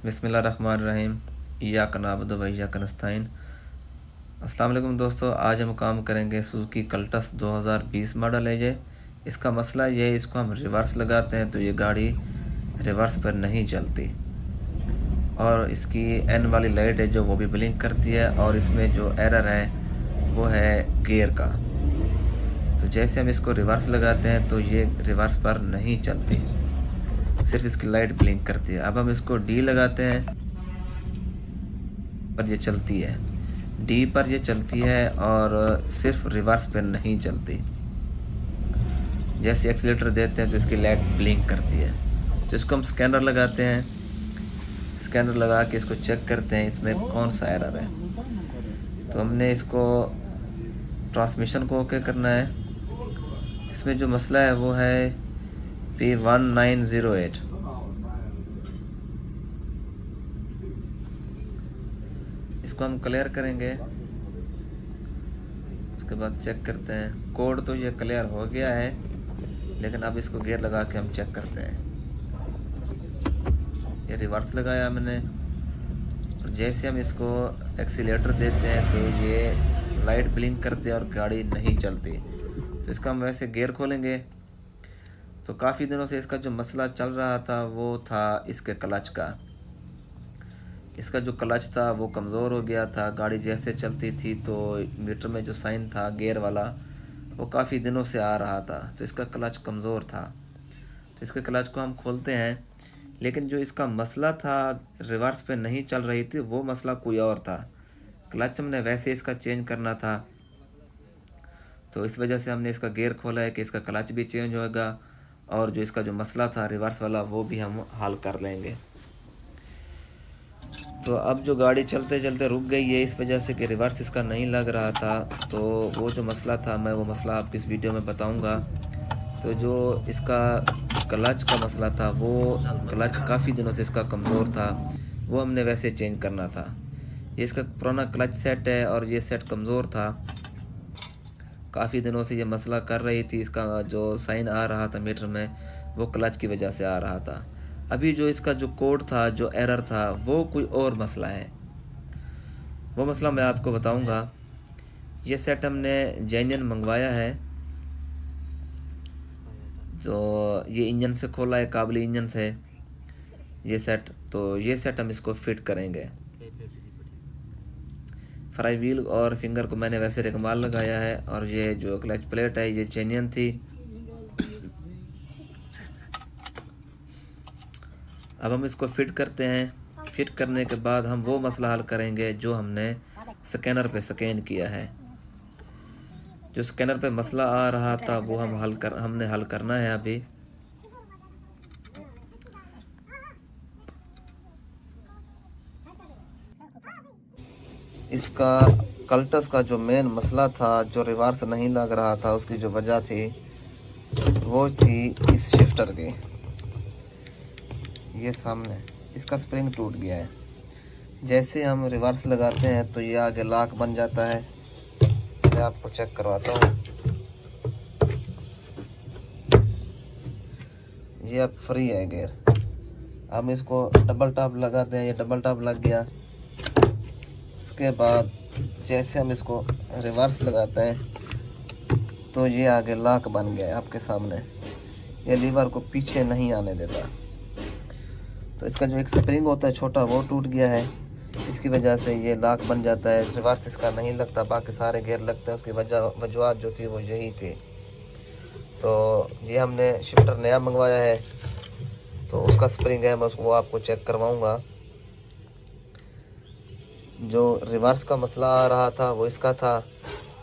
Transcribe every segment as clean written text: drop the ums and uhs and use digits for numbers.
बिस्मिल्लाहिर्रहमानिर्रहीम। इय्याका नअबुदु व इय्याका नस्तईन। अस्सलाम वालेकुम दोस्तों, आज हम काम करेंगे सुजुकी कल्टस 2020 मॉडल है ये। इसका मसला ये है, इसको हम रिवर्स लगाते हैं तो ये गाड़ी रिवर्स पर नहीं चलती और इसकी एन वाली लाइट है जो वो भी ब्लिंक करती है और इसमें जो एरर है वो है गियर का। तो जैसे हम इसको रिवर्स लगाते हैं तो ये रिवर्स पर नहीं चलती, सिर्फ इसकी लाइट ब्लिंक करती है। अब हम इसको डी लगाते हैं पर ये चलती है, डी पर ये चलती है और सिर्फ रिवर्स पर नहीं चलती। जैसे एक्सीलेटर देते हैं तो इसकी लाइट ब्लिंक करती है। तो इसको हम स्कैनर लगाते हैं, स्कैनर लगा के इसको चेक करते हैं इसमें कौन सा एरर है। तो हमने इसको ट्रांसमिशन को ओके करना है। इसमें जो मसला है वो है P1908। इसको हम क्लियर करेंगे, उसके बाद चेक करते हैं। कोड तो ये क्लियर हो गया है, लेकिन अब इसको गियर लगा के हम चेक करते हैं। ये रिवर्स लगाया मैंने, तो जैसे हम इसको एक्सीलेटर देते हैं तो ये लाइट ब्लिंक करती है और गाड़ी नहीं चलती। तो इसका हम वैसे गियर खोलेंगे तो काफ़ी दिनों से इसका जो मसला चल रहा था वो था इसके क्लच का। इसका जो क्लच था वो कमज़ोर हो गया था। गाड़ी जैसे चलती थी तो मीटर में जो साइन था गियर वाला वो काफ़ी दिनों से आ रहा था, तो इसका क्लच कमज़ोर था। तो इसके क्लच को हम खोलते हैं, लेकिन जो इसका मसला था रिवर्स पे नहीं चल रही थी वो मसला कोई और था। क्लच हमने वैसे इसका चेंज करना था, तो इस वजह से हमने इसका गियर खोला है कि इसका क्लच भी चेंज होगा और जो इसका जो मसला था रिवर्स वाला वो भी हम हल कर लेंगे। तो अब जो गाड़ी चलते चलते रुक गई है इस वजह से कि रिवर्स इसका नहीं लग रहा था। तो वो जो मसला था मैं वो मसला आपकी इस वीडियो में बताऊंगा। तो जो इसका क्लच का मसला था वो क्लच काफ़ी दिनों से इसका कमज़ोर था, वो हमने वैसे चेंज करना था। ये इसका पुराना क्लच सेट है और ये सेट कमज़ोर था, काफ़ी दिनों से ये मसला कर रही थी। इसका जो साइन आ रहा था मीटर में वो क्लच की वजह से आ रहा था। अभी जो इसका जो कोड था, जो एरर था, वो कोई और मसला है, वो मसला मैं आपको बताऊंगा। ये सेट हमने जेन्युइन मंगवाया है, तो ये इंजन से खोला है, काबली इंजन से ये सेट। तो ये सेट हम इसको फिट करेंगे। फ्राई व्हील और फिंगर को मैंने वैसे रिकमाल लगाया है और ये जो क्लच प्लेट है ये जेन्युइन थी। अब हम इसको फिट करते हैं। फिट करने के बाद हम वो मसला हल करेंगे जो हमने स्कैनर पे स्कैन किया है। जो स्कैनर पे मसला आ रहा था वो हमने हल करना है अभी। इसका कल्टस का जो मेन मसला था, जो रिवर्स नहीं लग रहा था, उसकी जो वजह थी वो थी इस शिफ्टर की। ये सामने इसका स्प्रिंग टूट गया है। जैसे हम रिवर्स लगाते हैं तो ये आगे लॉक बन जाता है। मैं आपको चेक करवाता हूँ। ये अब फ्री है गियर। हम इसको डबल टॉप लगाते हैं, ये डबल टॉप लग गया। इसके बाद जैसे हम इसको रिवर्स लगाते हैं तो ये आगे लॉक बन गया है आपके सामने। ये लीवर को पीछे नहीं आने देता। तो इसका जो एक स्प्रिंग होता है छोटा वो टूट गया है, इसकी वजह से ये लॉक बन जाता है। रिवर्स इसका नहीं लगता, बाकी सारे गियर लगते हैं। उसकी वजूहत जो थी वो यही थी। तो ये हमने शिफ्टर नया मंगवाया है, तो उसका स्प्रिंग है, मैं वो आपको चेक करवाऊंगा। जो रिवर्स का मसला आ रहा था वो इसका था,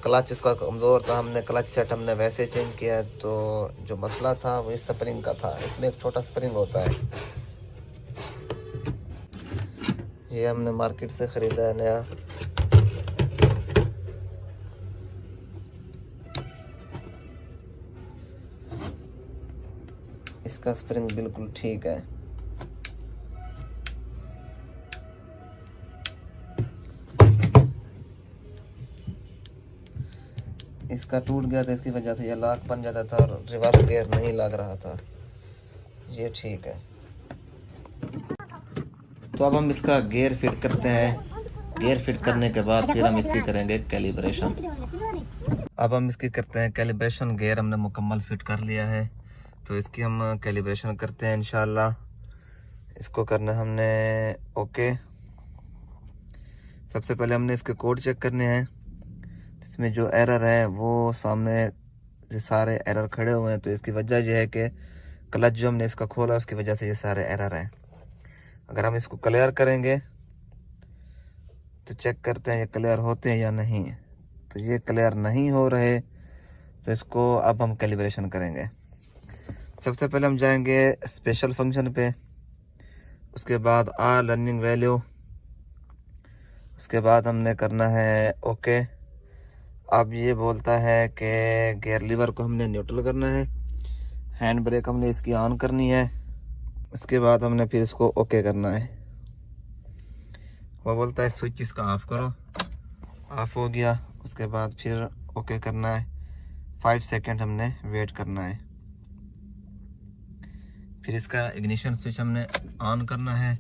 क्लच इसका कमज़ोर था। हमने क्लच सेट हमने वैसे चेंज किया है। तो जो मसला था वो इस स्प्रिंग का था। इसमें एक छोटा स्प्रिंग होता है, ये हमने मार्केट से ख़रीदा है नया। इसका स्प्रिंग बिल्कुल ठीक है। इसका टूट गया था, इसकी वजह से ये लॉक बन जाता था और रिवर्स गियर नहीं लग रहा था। ये ठीक है। तो अब हम इसका गियर फिट करते हैं। गियर फिट करने के बाद फिर हम इसकी करेंगे कैलिब्रेशन। अब हम इसकी करते हैं कैलिब्रेशन। गियर हमने मुकम्मल फिट कर लिया है, तो इसकी हम कैलिब्रेशन करते हैं इंशाल्लाह। इसको करना हमने ओके। सबसे पहले हमने इसके कोड चेक करने हैं। इसमें जो एरर है वो सामने ये सारे एरर खड़े हुए हैं, तो इसकी वजह यह है कि क्लच जो हमने इसका खोला उसकी वजह से ये सारे एरर हैं। अगर हम इसको क्लियर करेंगे तो चेक करते हैं ये क्लियर होते हैं या नहीं। तो ये क्लियर नहीं हो रहे, तो इसको अब हम कैलिब्रेशन करेंगे। सबसे पहले हम जाएंगे स्पेशल फंक्शन पे, उसके बाद आर लर्निंग वैल्यू, उसके बाद हमने करना है ओके। अब ये बोलता है कि गियर लीवर को हमने न्यूट्रल करना है, हैंड ब्रेक हमने इसकी ऑन करनी है, उसके बाद हमने फिर इसको ओके करना है। वो बोलता है स्विच इसका ऑफ करो, ऑफ हो गया। उसके बाद फिर ओके करना है, 5 सेकंड हमने वेट करना है। फिर इसका इग्निशन स्विच हमने ऑन करना है,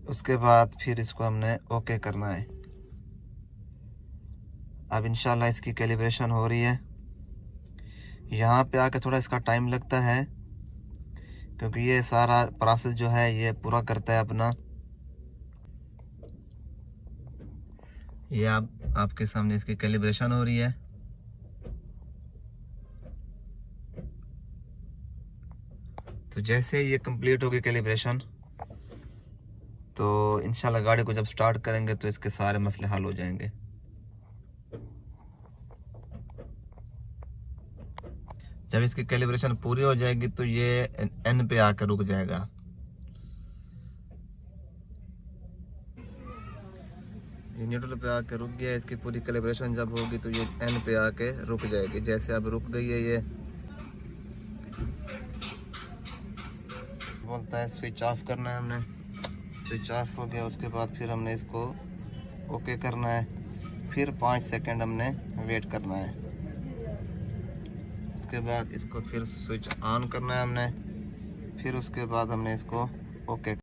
उसके बाद फिर इसको हमने ओके करना है। अब इंशाल्लाह इसकी कैलिब्रेशन हो रही है। यहाँ पे आके थोड़ा इसका टाइम लगता है, क्योंकि ये सारा प्रोसेस जो है ये पूरा करता है अपना। ये आपके सामने इसकी कैलिब्रेशन हो रही है। तो जैसे ये कंप्लीट होगी कैलिब्रेशन, तो इंशाल्लाह गाड़ी को जब स्टार्ट करेंगे तो इसके सारे मसले हल हो जाएंगे। जब इसकी कैलिब्रेशन पूरी हो जाएगी तो ये एन पे आकर रुक जाएगा। ये न्यूट्रल पे आके रुक गया। इसकी पूरी कैलिब्रेशन जब होगी तो ये एन पे आके रुक जाएगी। जैसे अब रुक गई है, ये बोलता है स्विच ऑफ करना है हमने। स्विच ऑफ हो गया, उसके बाद फिर हमने इसको ओके करना है। फिर 5 सेकंड हमने वेट करना है। उसके बाद इसको फिर स्विच ऑन करना है हमने। फिर उसके बाद हमने इसको ओके